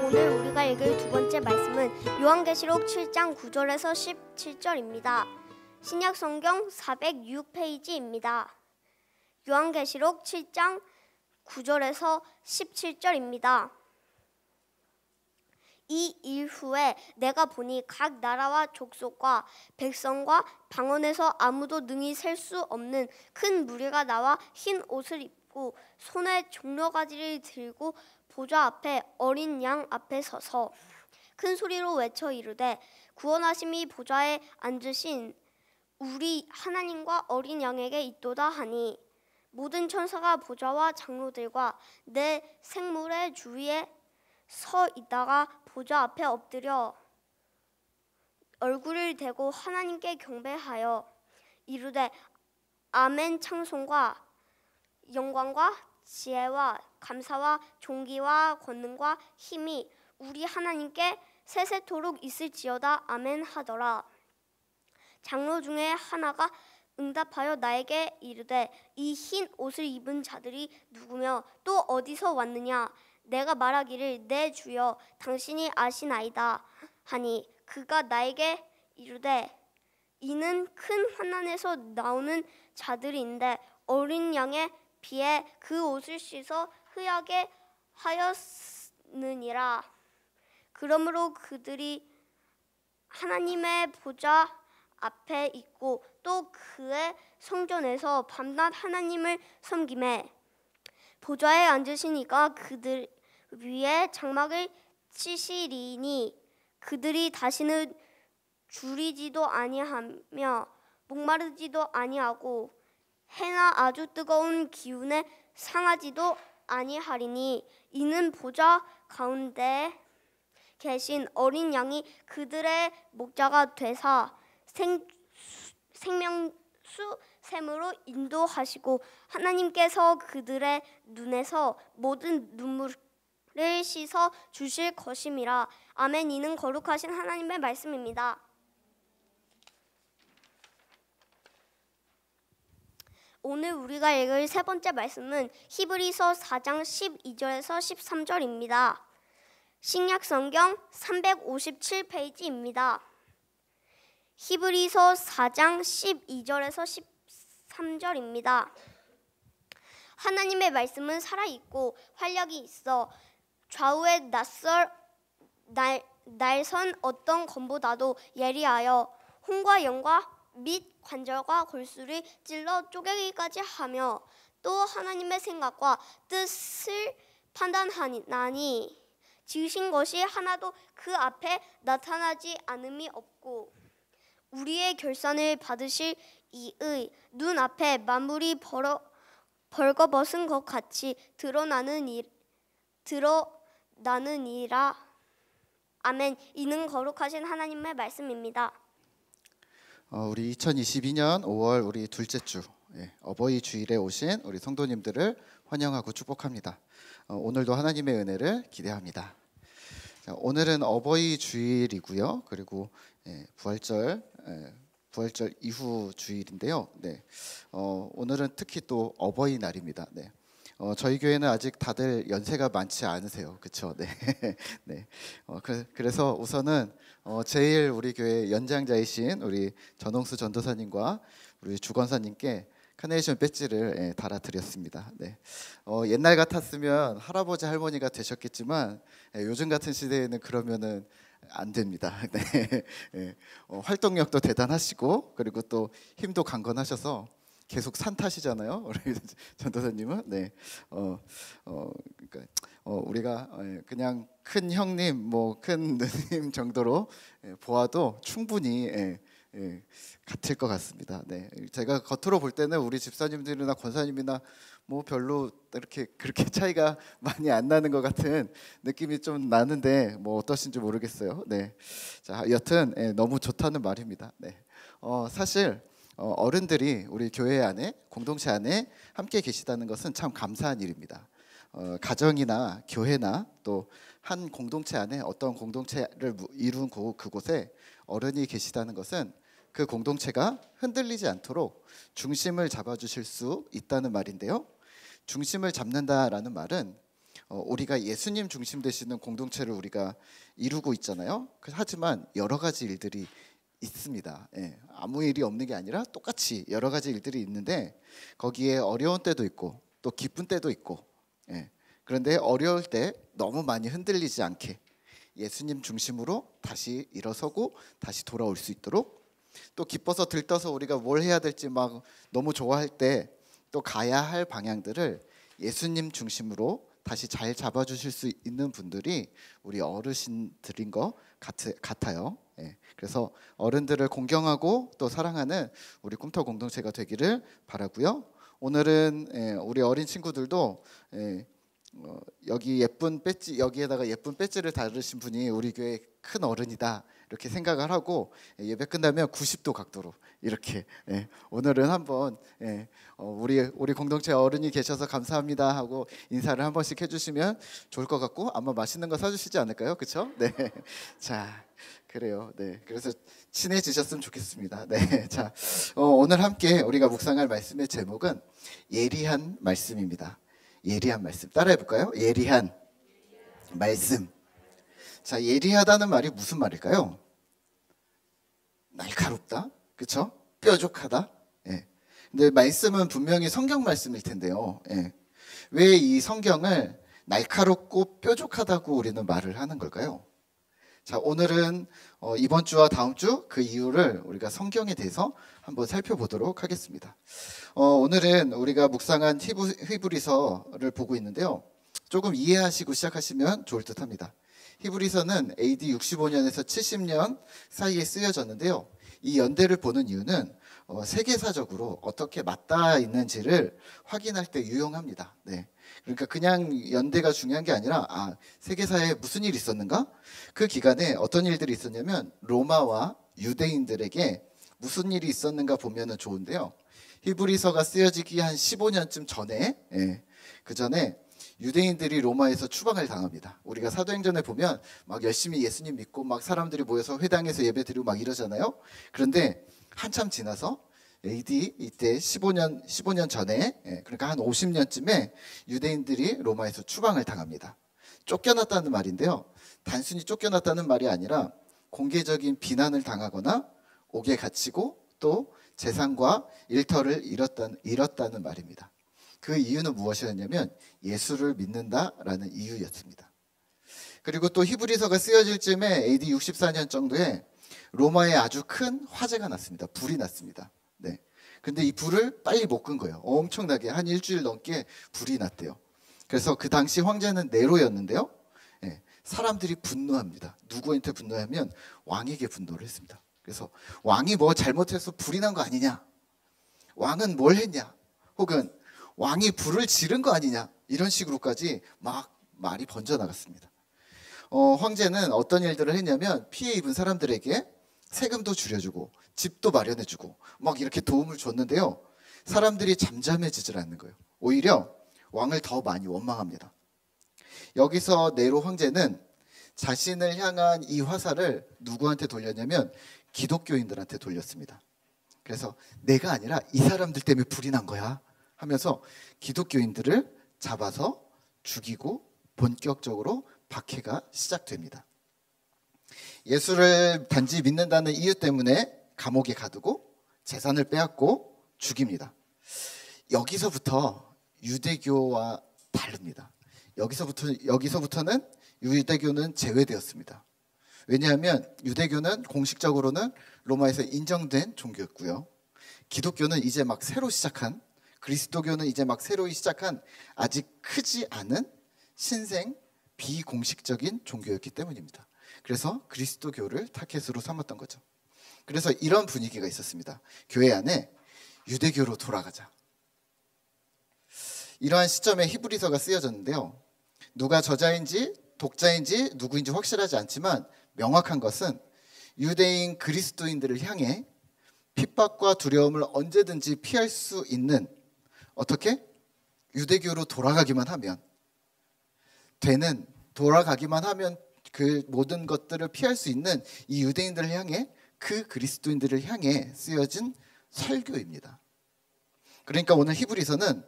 오늘 우리가 읽을 두 번째 말씀은 요한계시록 7장 9절에서 17절입니다. 신약 성경 406페이지입니다. 요한계시록 7장 9절에서 17절입니다. 이 일 후에 내가 보니 각 나라와 족속과 백성과 방언에서 아무도 능히 셀 수 없는 큰 무리가 나와 흰 옷을 입고 손에 종려가지를 들고 보좌 앞에 어린 양 앞에 서서 큰 소리로 외쳐 이르되 구원하심이 보좌에 앉으신 우리 하나님과 어린 양에게 있도다 하니 모든 천사가 보좌와 장로들과 내 생물의 주위에 서 있다가 보좌 앞에 엎드려 얼굴을 대고 하나님께 경배하여 이르되 아멘. 찬송과 영광과 지혜와 감사와 존귀와 권능과 힘이 우리 하나님께 세세토록 있을지어다. 아멘 하더라. 장로 중에 하나가 응답하여 나에게 이르되 이 흰 옷을 입은 자들이 누구며 또 어디서 왔느냐. 내가 말하기를 내 주여 당신이 아시나이다 하니 그가 나에게 이르되 이는 큰 환난에서 나오는 자들인데 어린 양의 피에 그 옷을 씻어 흐하게 하였느니라. 그러므로 그들이 하나님의 보좌 앞에 있고 또 그의 성전에서 밤낮 하나님을 섬기매 보좌에 앉으신 이가 그들 위에 장막을 치시리니 그들이 다시는 줄이지도 아니하며 목마르지도 아니하고 해나 아주 뜨거운 기운에 상하지도 아니하리니 이는 보좌 가운데 계신 어린 양이 그들의 목자가 되사 생명수 샘으로 인도하시고 하나님께서 그들의 눈에서 모든 눈물을 씻어 주실 것임이라. 아멘. 이는 거룩하신 하나님의 말씀입니다. 오늘 우리가 읽을 세 번째 말씀은 히브리서 4장 12절에서 13절입니다. 신약 성경 357페이지입니다. 히브리서 4장 12절에서 13절입니다. 하나님의 말씀은 살아있고 활력이 있어 좌우에 날선 어떤 검보다도 예리하여 혼과 영과 및 관절과 골수를 찔러 쪼개기까지 하며 또 하나님의 생각과 뜻을 판단하나니 지으신 것이 하나도 그 앞에 나타나지 않음이 없고 우리의 결산을 받으실 이의 눈앞에 만물이 벌거벗은 것 같이 드러나느니라. 아멘. 이는 거룩하신 하나님의 말씀입니다. 우리 2022년 5월 우리 둘째 주 어버이 주일에 오신 우리 성도님들을 환영하고 축복합니다. 오늘도 하나님의 은혜를 기대합니다. 자, 오늘은 어버이 주일이고요. 그리고 부활절 이후 주일인데요. 오늘은 특히 또 어버이날입니다. 저희 교회는 아직 다들 연세가 많지 않으세요, 그렇죠? 그래서 우선은 제일 우리 교회 연장자이신 우리 전홍수 전도사님과 우리 주권사님께 카네이션 배지를 달아드렸습니다. 옛날 같았으면 할아버지 할머니가 되셨겠지만 요즘 같은 시대에는 그러면은 안 됩니다. 활동력도 대단하시고 그리고 또 힘도 강건하셔서 계속 산 타시잖아요, 우리 전도사님은. 그러니까 우리가 그냥 큰 형님, 뭐 큰 누님 정도로 보아도 충분히 같을 것 같습니다. 제가 겉으로 볼 때는 우리 집사님들이나 권사님이나 뭐 별로 그렇게 차이가 많이 안 나는 것 같은 느낌이 좀 나는데 뭐 어떠신지 모르겠어요. 자, 여튼 너무 좋다는 말입니다. 사실 어른들이 우리 교회 안에, 공동체 안에 함께 계시다는 것은 참 감사한 일입니다. 가정이나 교회나 또 한 공동체 안에 어떤 공동체를 이룬 그곳에 어른이 계시다는 것은 그 공동체가 흔들리지 않도록 중심을 잡아주실 수 있다는 말인데요. 중심을 잡는다라는 말은 우리가 예수님 중심 되시는 공동체를 우리가 이루고 있잖아요. 하지만 여러 가지 일들이 있습니다. 예, 아무 일이 없는 게 아니라 똑같이 여러 가지 일들이 있는데 거기에 어려운 때도 있고 또 기쁜 때도 있고, 예, 그런데 어려울 때 너무 많이 흔들리지 않게 예수님 중심으로 다시 일어서고 다시 돌아올 수 있도록, 또 기뻐서 들떠서 우리가 뭘 해야 될지 막 너무 좋아할 때 또 가야 할 방향들을 예수님 중심으로 다시 잘 잡아주실 수 있는 분들이 우리 어르신들인 것 같아요. 예, 그래서 어른들을 공경하고 또 사랑하는 우리 꿈터 공동체가 되기를 바라고요. 오늘은 우리 어린 친구들도 여기 예쁜 배지, 여기에다가 예쁜 배지를 달으신 분이 우리 교회 큰 어른이다 이렇게 생각을 하고 예배 끝나면 90도 각도로 이렇게 오늘은 한번 우리 공동체 어른이 계셔서 감사합니다 하고 인사를 한 번씩 해주시면 좋을 것 같고, 아마 맛있는 거 사주시지 않을까요? 그렇죠? 네. 자, 그래요. 네. 그래서 친해지셨으면 좋겠습니다. 네. 자, 오늘 함께 우리가 묵상할 말씀의 제목은 예리한 말씀입니다. 예리한 말씀. 따라해 볼까요? 예리한 말씀. 자, 예리하다는 말이 무슨 말일까요? 날카롭다, 그렇죠? 뾰족하다. 예. 근데 말씀은 분명히 성경 말씀일 텐데요. 예. 왜 이 성경을 날카롭고 뾰족하다고 우리는 말을 하는 걸까요? 자, 오늘은 이번 주와 다음 주 그 이유를 우리가 성경에 대해서 한번 살펴보도록 하겠습니다. 오늘은 우리가 묵상한 히브리서를 보고 있는데요. 조금 이해하시고 시작하시면 좋을 듯합니다. 히브리서는 AD 65년에서 70년 사이에 쓰여졌는데요. 이 연대를 보는 이유는 세계사적으로 어떻게 맞닿아 있는지를 확인할 때 유용합니다. 네. 그러니까 그냥 연대가 중요한 게 아니라 세계사에 무슨 일이 있었는가? 그 기간에 어떤 일들이 있었냐면 로마와 유대인들에게 무슨 일이 있었는가 보면은 좋은데요. 히브리서가 쓰여지기 한 15년쯤 전에, 그 전에 유대인들이 로마에서 추방을 당합니다. 우리가 사도행전에 보면 막 열심히 예수님 믿고 막 사람들이 모여서 회당에서 예배드리고 막 이러잖아요. 그런데 한참 지나서 AD 이때 15년 전에, 그러니까 한 50년쯤에 유대인들이 로마에서 추방을 당합니다. 쫓겨났다는 말인데요. 단순히 쫓겨났다는 말이 아니라 공개적인 비난을 당하거나 옥에 갇히고 또 재산과 일터를 잃었다는 말입니다. 그 이유는 무엇이었냐면 예수를 믿는다라는 이유였습니다. 그리고 또 히브리서가 쓰여질 쯤에 AD 64년 정도에 로마에 아주 큰 화재가 났습니다. 불이 났습니다. 네. 근데 이 불을 빨리 못 끈 거예요. 엄청나게 한 일주일 넘게 불이 났대요. 그래서 그 당시 황제는 네로였는데요. 사람들이 분노합니다. 누구한테 분노하면 왕에게 분노를 했습니다. 그래서 왕이 뭐 잘못해서 불이 난 거 아니냐? 왕은 뭘 했냐? 혹은 왕이 불을 지른 거 아니냐? 이런 식으로까지 막 말이 번져나갔습니다. 황제는 어떤 일들을 했냐면 피해 입은 사람들에게 세금도 줄여주고 집도 마련해주고 막 이렇게 도움을 줬는데요. 사람들이 잠잠해지질 않는 거예요. 오히려 왕을 더 많이 원망합니다. 여기서 네로 황제는 자신을 향한 이 화살을 누구한테 돌렸냐면 기독교인들한테 돌렸습니다. 그래서 내가 아니라 이 사람들 때문에 불이 난 거야 하면서 기독교인들을 잡아서 죽이고 본격적으로 박해가 시작됩니다. 예수를 단지 믿는다는 이유 때문에 감옥에 가두고 재산을 빼앗고 죽입니다. 여기서부터 유대교와 다릅니다. 여기서부터는 유대교는 제외되었습니다. 왜냐하면 유대교는 공식적으로는 로마에서 인정된 종교였고요. 기독교는 이제 막 새로 시작한, 그리스도교는 이제 막 새로 시작한 아직 크지 않은 신생 비공식적인 종교였기 때문입니다. 그래서 그리스도교를 타겟으로 삼았던 거죠. 그래서 이런 분위기가 있었습니다. 교회 안에 유대교로 돌아가자. 이러한 시점에 히브리서가 쓰여졌는데요. 누가 저자인지 독자인지 누구인지 확실하지 않지만 명확한 것은 유대인 그리스도인들을 향해 핍박과 두려움을 언제든지 피할 수 있는, 어떻게? 유대교로 돌아가기만 하면 돌아가기만 하면 그 모든 것들을 피할 수 있는 이 유대인들을 향해, 그 그리스도인들을 향해 쓰여진 설교입니다. 그러니까 오늘 히브리서는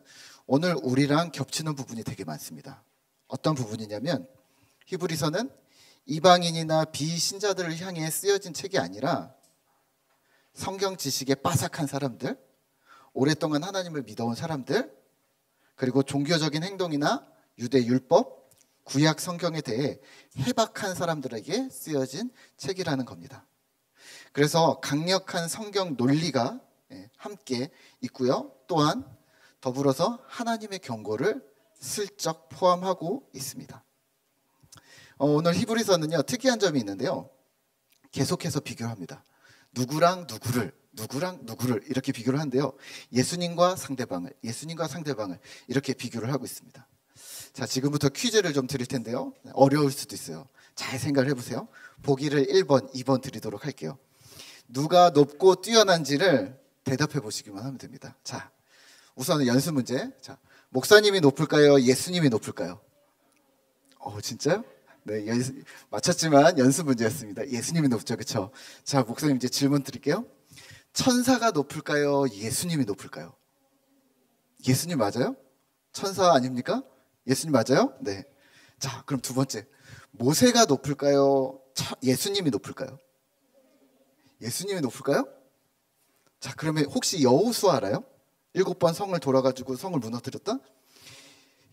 오늘 우리랑 겹치는 부분이 되게 많습니다. 어떤 부분이냐면 히브리서는 이방인이나 비신자들을 향해 쓰여진 책이 아니라 성경 지식에 빠삭한 사람들, 오랫동안 하나님을 믿어온 사람들, 그리고 종교적인 행동이나 유대 율법, 구약 성경에 대해 해박한 사람들에게 쓰여진 책이라는 겁니다. 그래서 강력한 성경 논리가 함께 있고요. 또한 더불어서 하나님의 경고를 슬쩍 포함하고 있습니다. 오늘 히브리서는요, 특이한 점이 있는데요. 계속해서 비교를 합니다. 누구랑 누구를 이렇게 비교를 하는데요. 예수님과 상대방을 이렇게 비교를 하고 있습니다. 자, 지금부터 퀴즈를 좀 드릴 텐데요. 어려울 수도 있어요. 잘 생각을 해보세요. 보기를 1번, 2번 드리도록 할게요. 누가 높고 뛰어난지를 대답해 보시기만 하면 됩니다. 자, 우선은 연습 문제. 자, 목사님이 높을까요? 예수님이 높을까요? 진짜요? 네, 맞췄지만 연습 문제였습니다. 예수님이 높죠, 그렇죠? 자, 목사님 이제 질문 드릴게요. 천사가 높을까요? 예수님이 높을까요? 예수님 맞아요? 천사 아닙니까? 예수님 맞아요? 네. 자, 그럼 두 번째. 모세가 높을까요? 예수님이 높을까요? 예수님이 높을까요? 자, 그러면 혹시 여호수아 알아요? 7번 성을 돌아가지고 성을 무너뜨렸다?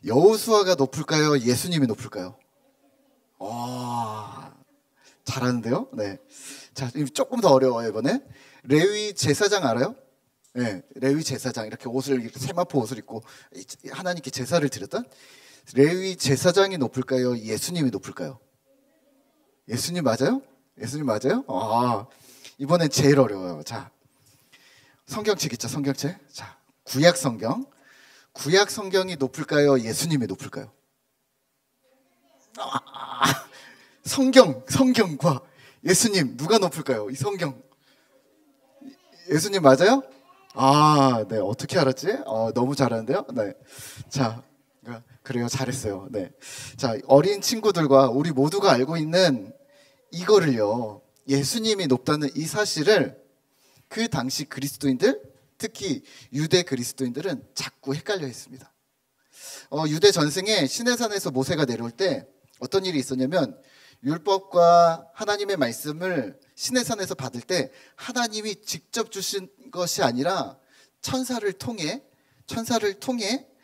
여호수아가 높을까요? 예수님이 높을까요? 잘하는데요? 네. 자, 조금 더 어려워요, 이번에. 레위 제사장 알아요? 네, 레위 제사장 이렇게 세마포 옷을 입고 하나님께 제사를 드렸던 레위 제사장이 높을까요? 예수님이 높을까요? 예수님 맞아요? 예수님 맞아요? 이번엔 제일 어려워요. 자, 성경책 있죠, 성경책. 자, 구약 성경이 높을까요? 예수님이 높을까요? 성경과 예수님 누가 높을까요? 이 성경. 예수님 맞아요? 네. 어떻게 알았지? 너무 잘하는데요? 네. 자, 그래요. 잘했어요. 네. 자, 어린 친구들과 우리 모두가 알고 있는 이거를요. 예수님이 높다는 이 사실을 그 당시 그리스도인들, 특히 유대 그리스도인들은 자꾸 헷갈려 했습니다. 유대 전승에 시내산에서 모세가 내려올 때 어떤 일이 있었냐면 율법과 하나님의 말씀을 시내산에서 받을 때 하나님이 직접 주신 것이 아니라 천사를 통해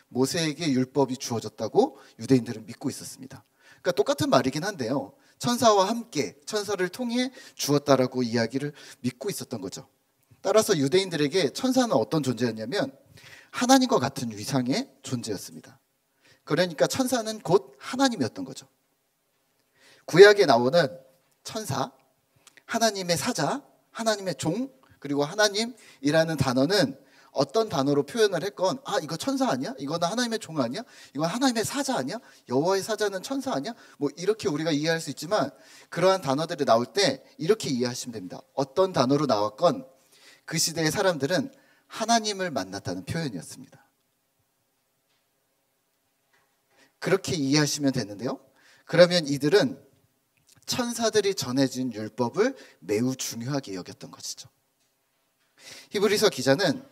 모세에게 율법이 주어졌다고 유대인들은 믿고 있었습니다. 그러니까 똑같은 말이긴 한데요. 천사와 함께 천사를 통해 주었다라고 이야기를 믿고 있었던 거죠. 따라서 유대인들에게 천사는 어떤 존재였냐면 하나님과 같은 위상의 존재였습니다. 그러니까 천사는 곧 하나님이었던 거죠. 구약에 나오는 천사, 하나님의 사자, 하나님의 종, 그리고 하나님이라는 단어는 어떤 단어로 표현을 했건 이거 천사 아니야? 이거는 하나님의 종 아니야? 이건 하나님의 사자 아니야? 여호와의 사자는 천사 아니야? 뭐 이렇게 우리가 이해할 수 있지만 그러한 단어들이 나올 때 이렇게 이해하시면 됩니다. 어떤 단어로 나왔건 그 시대의 사람들은 하나님을 만났다는 표현이었습니다. 그렇게 이해하시면 되는데요. 그러면 이들은 천사들이 전해진 율법을 매우 중요하게 여겼던 것이죠. 히브리서 기자는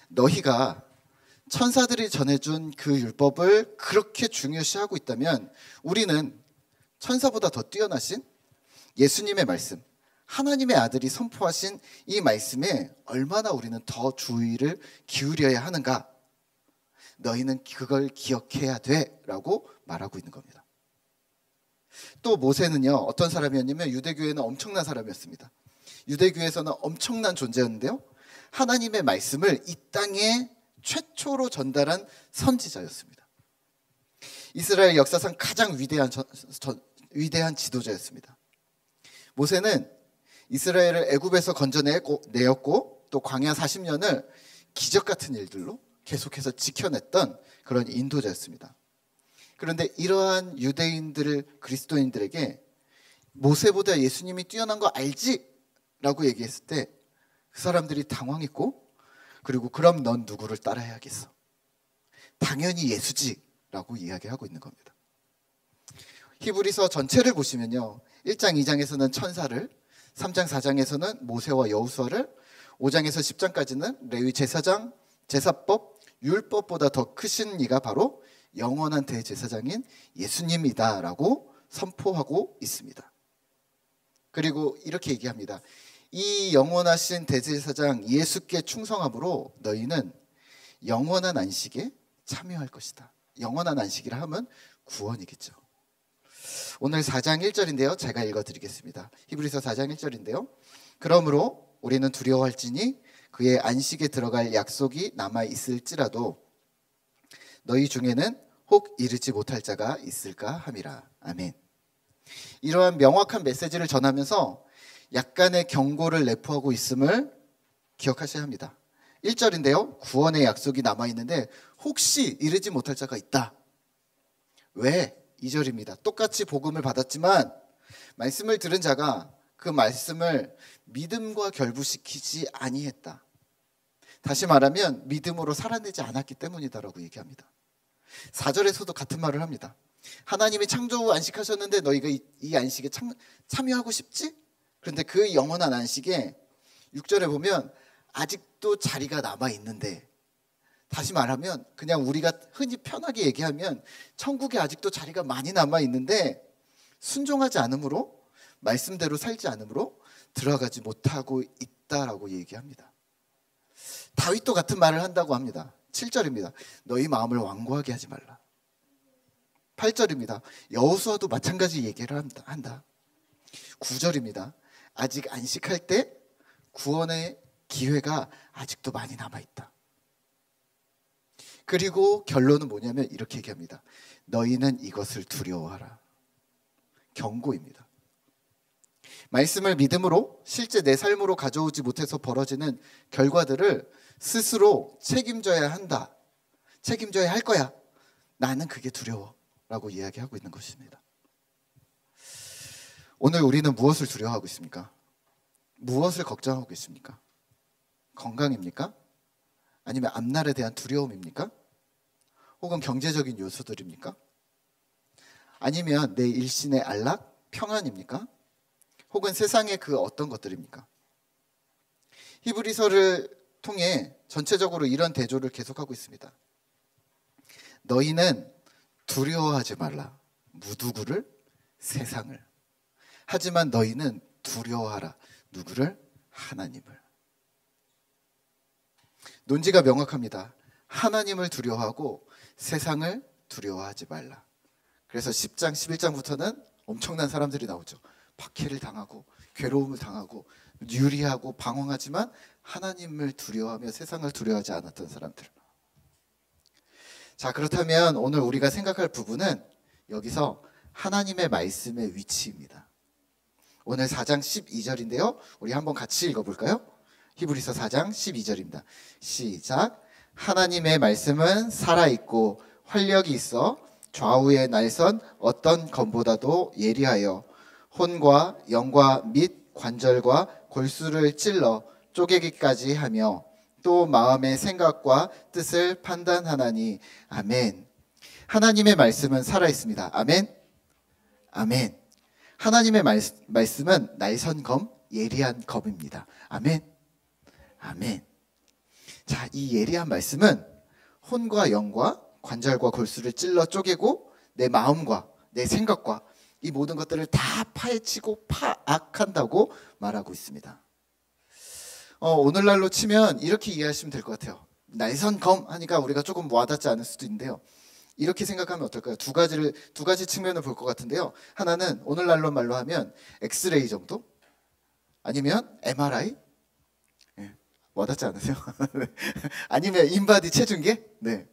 너희가 천사들이 전해준 그 율법을 그렇게 중요시하고 있다면 우리는 천사보다 더 뛰어나신 예수님의 말씀, 하나님의 아들이 선포하신 이 말씀에 얼마나 우리는 더 주의를 기울여야 하는가? 너희는 그걸 기억해야 돼 라고 말하고 있는 겁니다. 또 모세는요, 어떤 사람이었냐면 유대교회는 엄청난 사람이었습니다. 유대교회에서는 엄청난 존재였는데요, 하나님의 말씀을 이 땅에 최초로 전달한 선지자였습니다. 이스라엘 역사상 가장 위대한 지도자였습니다. 모세는 이스라엘을 애굽에서 건져내었고 또 광야 40년을 기적 같은 일들로 계속해서 지켜냈던 그런 인도자였습니다. 그런데 이러한 그리스도인들에게 모세보다 예수님이 뛰어난 거 알지? 라고 얘기했을 때 그 사람들이 당황했고, 그리고 그럼 넌 누구를 따라야겠어? 당연히 예수지 라고 이야기하고 있는 겁니다. 히브리서 전체를 보시면요, 1장 2장에서는 천사를, 3장 4장에서는 모세와 여호수아를, 5장에서 10장까지는 레위 제사장, 제사법, 율법보다 더 크신 이가 바로 영원한 대제사장인 예수님이다라고 선포하고 있습니다. 그리고 이렇게 얘기합니다. 이 영원하신 대제사장 예수께 충성함으로 너희는 영원한 안식에 참여할 것이다. 영원한 안식이라 하면 구원이겠죠. 오늘 4장 1절인데요. 제가 읽어드리겠습니다. 히브리서 4장 1절인데요. 그러므로 우리는 두려워할지니 그의 안식에 들어갈 약속이 남아있을지라도 너희 중에는 혹 이르지 못할 자가 있을까 함이라. 아멘. 이러한 명확한 메시지를 전하면서 약간의 경고를 내포하고 있음을 기억하셔야 합니다. 1절인데요. 구원의 약속이 남아있는데 혹시 이르지 못할 자가 있다. 왜? 2절입니다. 똑같이 복음을 받았지만 말씀을 들은 자가 그 말씀을 믿음과 결부시키지 아니했다. 다시 말하면 믿음으로 살아내지 않았기 때문이다라고 얘기합니다. 4절에서도 같은 말을 합니다. 하나님이 창조 후 안식하셨는데 너희가 이 안식에 참여하고 싶지? 그런데 그 영원한 안식에 6절에 보면 아직도 자리가 남아있는데, 다시 말하면 그냥 우리가 흔히 편하게 얘기하면 천국에 아직도 자리가 많이 남아있는데 순종하지 않으므로, 말씀대로 살지 않으므로 들어가지 못하고 있다라고 얘기합니다. 다윗도 같은 말을 한다고 합니다. 7절입니다. 너희 마음을 완고하게 하지 말라. 8절입니다. 여호수아도 마찬가지 얘기를 한다. 9절입니다. 아직 안식할 때 구원의 기회가 아직도 많이 남아있다. 그리고 결론은 뭐냐면 이렇게 얘기합니다. 너희는 이것을 두려워하라. 경고입니다. 말씀을 믿음으로 실제 내 삶으로 가져오지 못해서 벌어지는 결과들을 스스로 책임져야 한다. 책임져야 할 거야. 나는 그게 두려워 라고 이야기하고 있는 것입니다. 오늘 우리는 무엇을 두려워하고 있습니까? 무엇을 걱정하고 있습니까? 건강입니까? 아니면 앞날에 대한 두려움입니까? 혹은 경제적인 요소들입니까? 아니면 내 일신의 안락, 평안입니까? 혹은 세상의 그 어떤 것들입니까? 히브리서를 통해 전체적으로 이런 대조를 계속하고 있습니다. 너희는 두려워하지 말라. 누구를? 세상을. 하지만 너희는 두려워하라. 누구를? 하나님을. 논지가 명확합니다. 하나님을 두려워하고 세상을 두려워하지 말라. 그래서 10장, 11장부터는 엄청난 사람들이 나오죠. 박해를 당하고 괴로움을 당하고 유리하고 방황하지만 하나님을 두려워하며 세상을 두려워하지 않았던 사람들. 자, 그렇다면 오늘 우리가 생각할 부분은 여기서 하나님의 말씀의 위치입니다. 오늘 4장 12절인데요. 우리 한번 같이 읽어볼까요? 히브리서 4장 12절입니다. 시작. 하나님의 말씀은 살아있고 활력이 있어 좌우의 날선 어떤 검보다도 예리하여 혼과 영과 및 관절과 골수를 찔러 쪼개기까지 하며 또 마음의 생각과 뜻을 판단하나니. 아멘. 하나님의 말씀은 살아있습니다. 아멘. 아멘. 하나님의 말씀은 날선 검, 예리한 검입니다. 아멘. 아멘. 자, 이 예리한 말씀은 혼과 영과 관절과 골수를 찔러 쪼개고 내 마음과 내 생각과 이 모든 것들을 다 파헤치고 파악한다고 말하고 있습니다. 오늘날로 치면 이렇게 이해하시면 될 것 같아요. 날선 검 하니까 우리가 조금 와닿지 않을 수도 있는데요. 이렇게 생각하면 어떨까요? 두 가지 측면을 볼 것 같은데요. 하나는 오늘날로 말로 하면 엑스레이 정도? 아니면 MRI? 네. 와닿지 않으세요? 아니면 인바디 체중계? 네.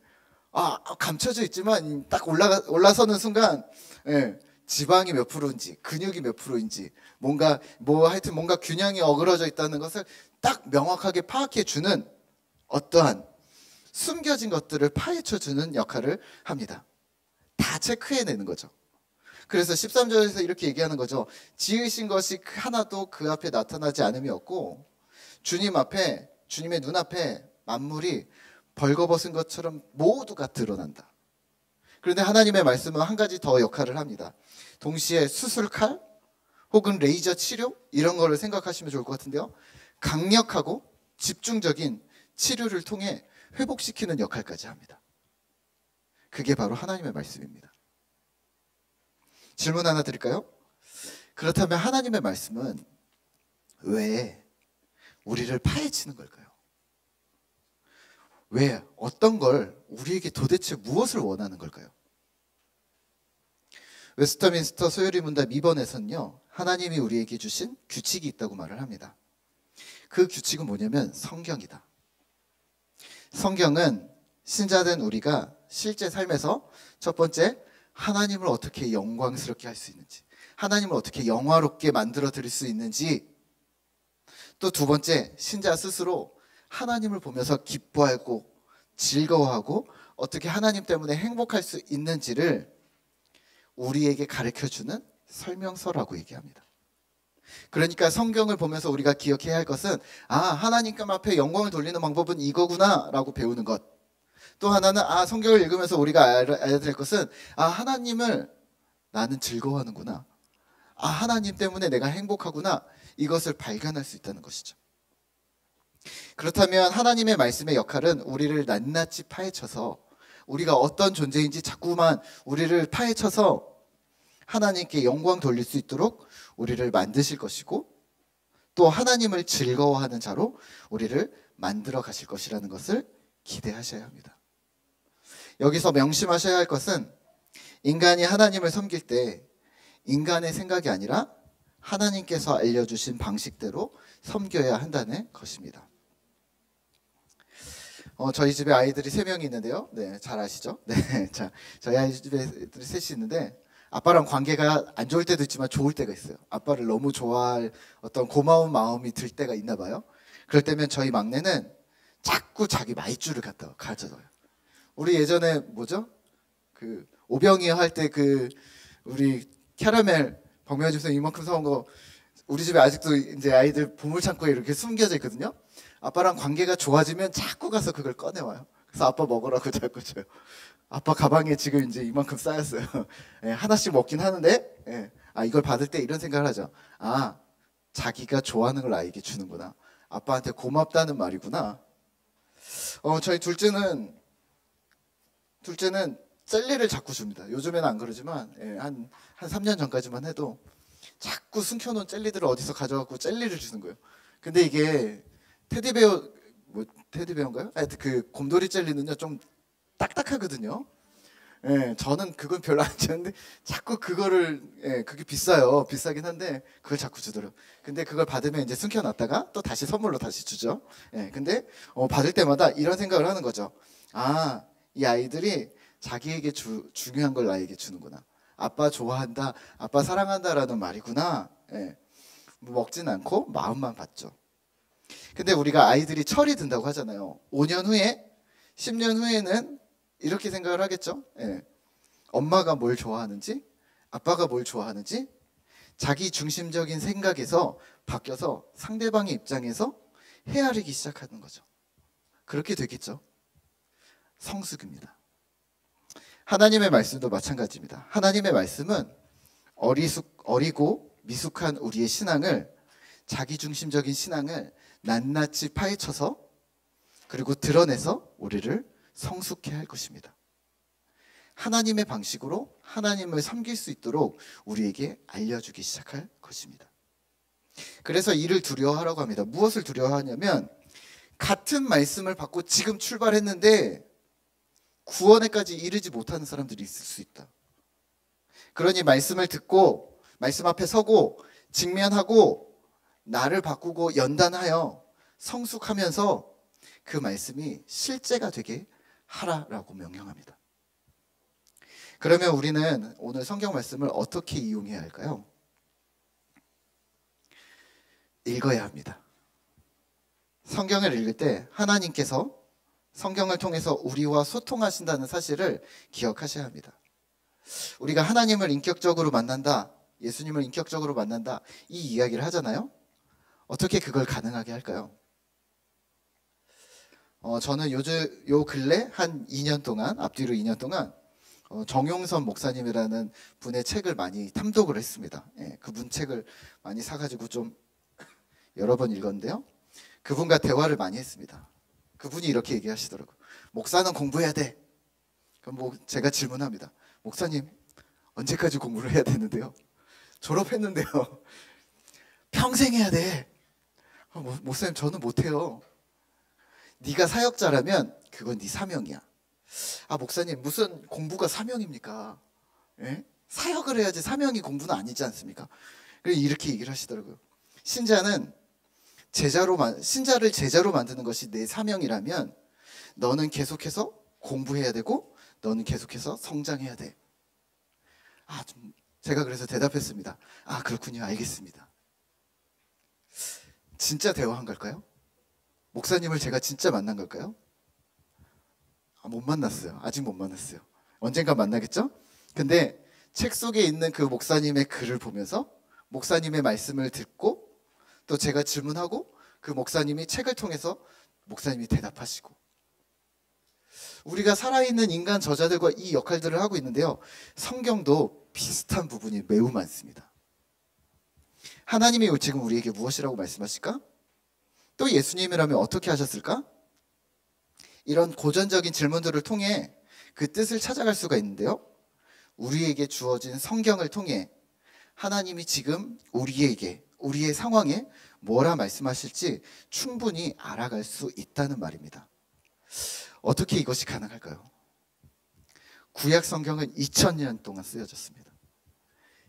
감춰져 있지만 딱 올라서는 순간, 네. 지방이 몇 프로인지, 근육이 몇 프로인지, 하여튼 뭔가 균형이 어그러져 있다는 것을 딱 명확하게 파악해 주는 어떠한 숨겨진 것들을 파헤쳐 주는 역할을 합니다. 다 체크해내는 거죠. 그래서 13절에서 이렇게 얘기하는 거죠. 지으신 것이 하나도 그 앞에 나타나지 않음이 없고 주님의 눈앞에 만물이 벌거벗은 것처럼 모두가 드러난다. 그런데 하나님의 말씀은 한 가지 더 역할을 합니다. 동시에 수술칼 혹은 레이저 치료 이런 거를 생각하시면 좋을 것 같은데요. 강력하고 집중적인 치료를 통해 회복시키는 역할까지 합니다. 그게 바로 하나님의 말씀입니다. 질문 하나 드릴까요? 그렇다면 하나님의 말씀은 왜 우리를 파헤치는 걸까요? 왜 어떤 걸 우리에게 도대체 무엇을 원하는 걸까요? 웨스터민스터 소요리 문답 2번에서는요, 하나님이 우리에게 주신 규칙이 있다고 말을 합니다. 그 규칙은 뭐냐면 성경이다. 성경은 신자된 우리가 실제 삶에서 첫 번째, 하나님을 어떻게 영광스럽게 할 수 있는지, 하나님을 어떻게 영화롭게 만들어 드릴 수 있는지, 또 두 번째, 신자 스스로 하나님을 보면서 기뻐하고 즐거워하고 어떻게 하나님 때문에 행복할 수 있는지를 우리에게 가르쳐주는 설명서라고 얘기합니다. 그러니까 성경을 보면서 우리가 기억해야 할 것은, 하나님 앞에 영광을 돌리는 방법은 이거구나 라고 배우는 것. 또 하나는 성경을 읽으면서 우리가 알아야 될 것은, 하나님을 나는 즐거워하는구나, 하나님 때문에 내가 행복하구나, 이것을 발견할 수 있다는 것이죠. 그렇다면 하나님의 말씀의 역할은 우리를 낱낱이 파헤쳐서, 우리가 어떤 존재인지 자꾸만 우리를 파헤쳐서 하나님께 영광 돌릴 수 있도록 우리를 만드실 것이고, 또 하나님을 즐거워하는 자로 우리를 만들어 가실 것이라는 것을 기대하셔야 합니다. 여기서 명심하셔야 할 것은, 인간이 하나님을 섬길 때 인간의 생각이 아니라 하나님께서 알려주신 방식대로 섬겨야 한다는 것입니다. 저희 집에 아이들이 3명이 있는데요. 네, 잘 아시죠? 네, 자, 저희 아이 집에 애들이 3이 있는데, 아빠랑 관계가 안 좋을 때도 있지만 좋을 때가 있어요. 아빠를 너무 좋아할 어떤 고마운 마음이 들 때가 있나 봐요. 그럴 때면 저희 막내는 자꾸 자기 마이쮸를 갖다 가져줘요. 우리 예전에 그 오병이어 할 때 우리 캐러멜 박명현 집사님 이만큼 사온 거 우리 집에 아직도 이제 아이들 보물창고에 이렇게 숨겨져 있거든요. 아빠랑 관계가 좋아지면 자꾸 가서 그걸 꺼내와요. 그래서 아빠 먹으라고 자꾸 줘요. 아빠 가방에 지금 이제 이만큼 쌓였어요. 예, 하나씩 먹긴 하는데, 예, 이걸 받을 때 이런 생각을 하죠. 자기가 좋아하는 걸 아이에게 주는구나. 아빠한테 고맙다는 말이구나. 저희 둘째는 젤리를 자꾸 줍니다. 요즘에는 안 그러지만, 예, 한 3년 전까지만 해도 자꾸 숨겨놓은 젤리들을 어디서 가져갖고 젤리를 주는 거예요. 근데 이게 테디베어인가요? 하여튼 그 곰돌이 젤리는요 좀 딱딱하거든요. 예, 저는 그건 별로 안 좋아하는데 자꾸 그거를, 예, 그게 비싸요. 비싸긴 한데 그걸 자꾸 주더라고요. 근데 그걸 받으면 이제 숨겨놨다가 또 다시 선물로 다시 주죠. 예, 근데 받을 때마다 이런 생각을 하는 거죠. 이 아이들이 자기에게 중요한 걸 나에게 주는구나. 아빠 좋아한다, 아빠 사랑한다라는 말이구나. 예, 먹진 않고 마음만 받죠. 근데 우리가 아이들이 철이 든다고 하잖아요. 5년 후에, 10년 후에는 이렇게 생각을 하겠죠. 예. 엄마가 뭘 좋아하는지, 아빠가 뭘 좋아하는지, 자기 중심적인 생각에서 바뀌어서 상대방의 입장에서 헤아리기 시작하는 거죠. 그렇게 되겠죠. 성숙입니다. 하나님의 말씀도 마찬가지입니다. 하나님의 말씀은 어리고 미숙한 우리의 신앙을, 자기중심적인 신앙을 낱낱이 파헤쳐서 그리고 드러내서 우리를 성숙해 할 것입니다. 하나님의 방식으로 하나님을 섬길 수 있도록 우리에게 알려주기 시작할 것입니다. 그래서 이를 두려워하라고 합니다. 무엇을 두려워하냐면, 같은 말씀을 받고 지금 출발했는데 구원에까지 이르지 못하는 사람들이 있을 수 있다. 그러니 말씀을 듣고 말씀 앞에 서고 직면하고 나를 바꾸고 연단하여 성숙하면서 그 말씀이 실제가 되게 하라라고 명령합니다. 그러면 우리는 오늘 성경 말씀을 어떻게 이용해야 할까요? 읽어야 합니다. 성경을 읽을 때 하나님께서 성경을 통해서 우리와 소통하신다는 사실을 기억하셔야 합니다. 우리가 하나님을 인격적으로 만난다, 예수님을 인격적으로 만난다, 이 이야기를 하잖아요. 어떻게 그걸 가능하게 할까요? 저는 요 근래 한 2년 동안, 앞뒤로 2년 동안 정용선 목사님이라는 분의 책을 많이 탐독을 했습니다. 예, 그분 책을 많이 사가지고 좀 여러 번 읽었는데요. 그분과 대화를 많이 했습니다. 그분이 이렇게 얘기하시더라고요. 목사는 공부해야 돼. 그럼 뭐 제가 질문합니다. 목사님, 언제까지 공부를 해야 되는데요? 졸업했는데요. 평생 해야 돼. 목사님, 저는 못해요. 네가 사역자라면 그건 네 사명이야. 목사님, 무슨 공부가 사명입니까? 예? 사역을 해야지 사명이 공부는 아니지 않습니까? 그래서 이렇게 얘기를 하시더라고요. 신자를 제자로 만드는 것이 내 사명이라면 너는 계속해서 공부해야 되고 너는 계속해서 성장해야 돼. 제가 그래서 대답했습니다. 그렇군요. 알겠습니다. 진짜 대화한 걸까요? 목사님을 제가 진짜 만난 걸까요? 못 만났어요. 아직 못 만났어요. 언젠가 만나겠죠? 근데 책 속에 있는 그 목사님의 글을 보면서 목사님의 말씀을 듣고 또 제가 질문하고 그 목사님이 책을 통해서 목사님이 대답하시고, 우리가 살아있는 인간 저자들과 이 역할들을 하고 있는데요. 성경도 비슷한 부분이 매우 많습니다. 하나님이 지금 우리에게 무엇이라고 말씀하실까? 또 예수님이라면 어떻게 하셨을까? 이런 고전적인 질문들을 통해 그 뜻을 찾아갈 수가 있는데요. 우리에게 주어진 성경을 통해 하나님이 지금 우리에게, 우리의 상황에 뭐라 말씀하실지 충분히 알아갈 수 있다는 말입니다. 어떻게 이것이 가능할까요? 구약 성경은 2000년 동안 쓰여졌습니다.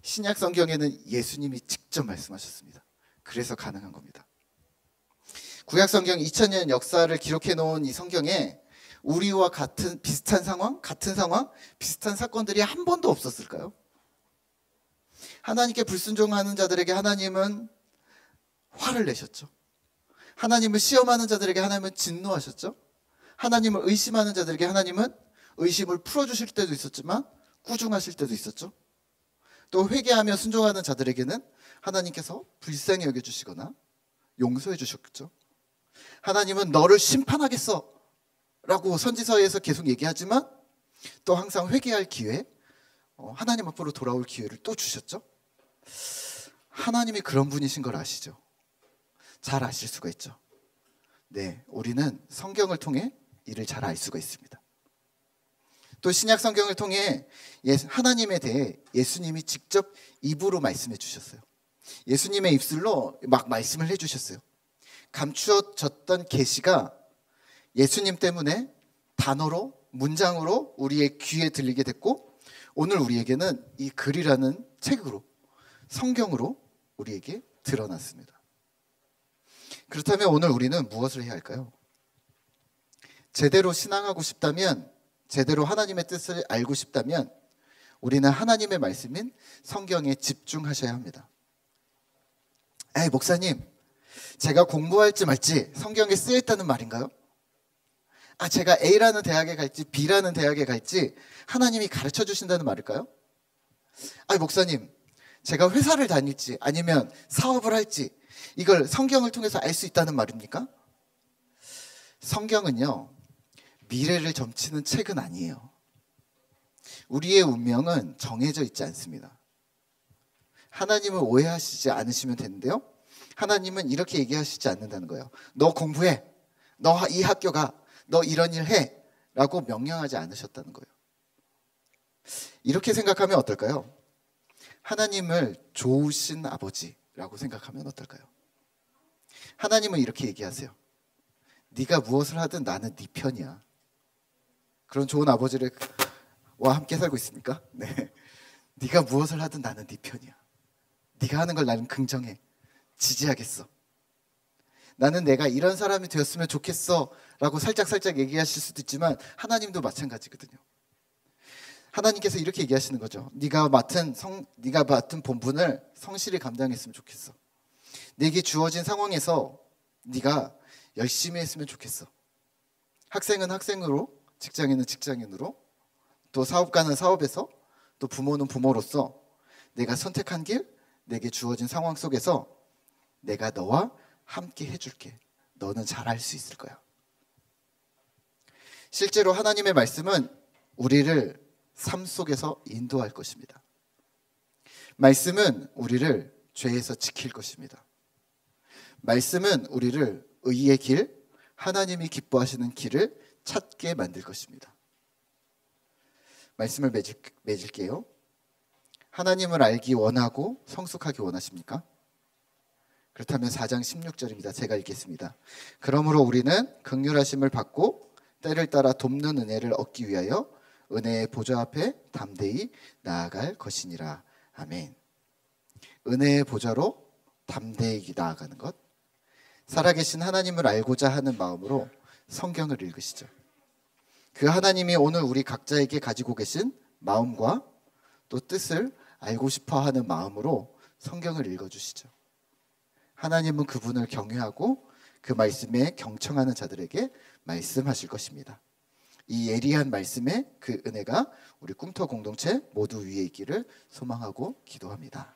신약 성경에는 예수님이 직접 말씀하셨습니다. 그래서 가능한 겁니다. 구약 성경 2000년 역사를 기록해 놓은 이 성경에 우리와 비슷한 상황, 비슷한 사건들이 한 번도 없었을까요? 하나님께 불순종하는 자들에게 하나님은 화를 내셨죠. 하나님을 시험하는 자들에게 하나님은 진노하셨죠. 하나님을 의심하는 자들에게 하나님은 의심을 풀어주실 때도 있었지만 꾸중하실 때도 있었죠. 또 회개하며 순종하는 자들에게는 하나님께서 불쌍히 여겨주시거나 용서해 주셨죠. 하나님은 너를 심판하겠어 라고 선지서에서 계속 얘기하지만 또 항상 회개할 기회, 하나님 앞으로 돌아올 기회를 또 주셨죠. 하나님이 그런 분이신 걸 아시죠? 잘 아실 수가 있죠. 네, 우리는 성경을 통해 이를 잘 알 수가 있습니다. 또 신약 성경을 통해 하나님에 대해 예수님이 직접 입으로 말씀해 주셨어요. 예수님의 입술로 막 말씀을 해 주셨어요. 감추어졌던 계시가 예수님 때문에 단어로, 문장으로 우리의 귀에 들리게 됐고, 오늘 우리에게는 이 글이라는 책으로, 성경으로 우리에게 드러났습니다. 그렇다면 오늘 우리는 무엇을 해야 할까요? 제대로 신앙하고 싶다면, 제대로 하나님의 뜻을 알고 싶다면 우리는 하나님의 말씀인 성경에 집중하셔야 합니다. 목사님, 제가 공부할지 말지 성경에 쓰여 있다는 말인가요? 제가 A라는 대학에 갈지 B라는 대학에 갈지 하나님이 가르쳐 주신다는 말일까요? 목사님, 제가 회사를 다닐지 아니면 사업을 할지 이걸 성경을 통해서 알 수 있다는 말입니까? 성경은요, 미래를 점치는 책은 아니에요. 우리의 운명은 정해져 있지 않습니다. 하나님을 오해하시지 않으시면 되는데요. 하나님은 이렇게 얘기하시지 않는다는 거예요. 너 공부해. 너 이 학교 가. 너 이런 일 해. 라고 명령하지 않으셨다는 거예요. 이렇게 생각하면 어떨까요? 하나님을 좋으신 아버지라고 생각하면 어떨까요? 하나님은 이렇게 얘기하세요. 네가 무엇을 하든 나는 네 편이야. 그런 좋은 아버지와 함께 살고 있습니까? 네. 네가 무엇을 하든 나는 네 편이야. 네가 하는 걸 나는 긍정해. 지지하겠어. 나는 내가 이런 사람이 되었으면 좋겠어 라고 살짝 얘기하실 수도 있지만 하나님도 마찬가지거든요. 하나님께서 이렇게 얘기하시는 거죠. 네가 맡은 본분을 성실히 감당했으면 좋겠어. 내게 주어진 상황에서 네가 열심히 했으면 좋겠어. 학생은 학생으로, 직장인은 직장인으로, 또 사업가는 사업에서, 또 부모는 부모로서 내가 선택한 길, 내게 주어진 상황 속에서 내가 너와 함께 해줄게. 너는 잘할 수 있을 거야. 실제로 하나님의 말씀은 우리를 삶 속에서 인도할 것입니다. 말씀은 우리를 죄에서 지킬 것입니다. 말씀은 우리를 의의 길, 하나님이 기뻐하시는 길을 찾게 만들 것입니다. 말씀을 맺을게요. 하나님을 알기 원하고 성숙하기 원하십니까? 그렇다면 4장 16절입니다. 제가 읽겠습니다. 그러므로 우리는 긍휼하심을 받고 때를 따라 돕는 은혜를 얻기 위하여 은혜의 보좌 앞에 담대히 나아갈 것이니라. 아멘. 은혜의 보좌로 담대히 나아가는 것. 살아계신 하나님을 알고자 하는 마음으로 성경을 읽으시죠. 그 하나님이 오늘 우리 각자에게 가지고 계신 마음과 또 뜻을 알고 싶어 하는 마음으로 성경을 읽어주시죠. 하나님은 그분을 경외하고 그 말씀에 경청하는 자들에게 말씀하실 것입니다. 이 예리한 말씀의 그 은혜가 우리 꿈터 공동체 모두 위에 있기를 소망하고 기도합니다.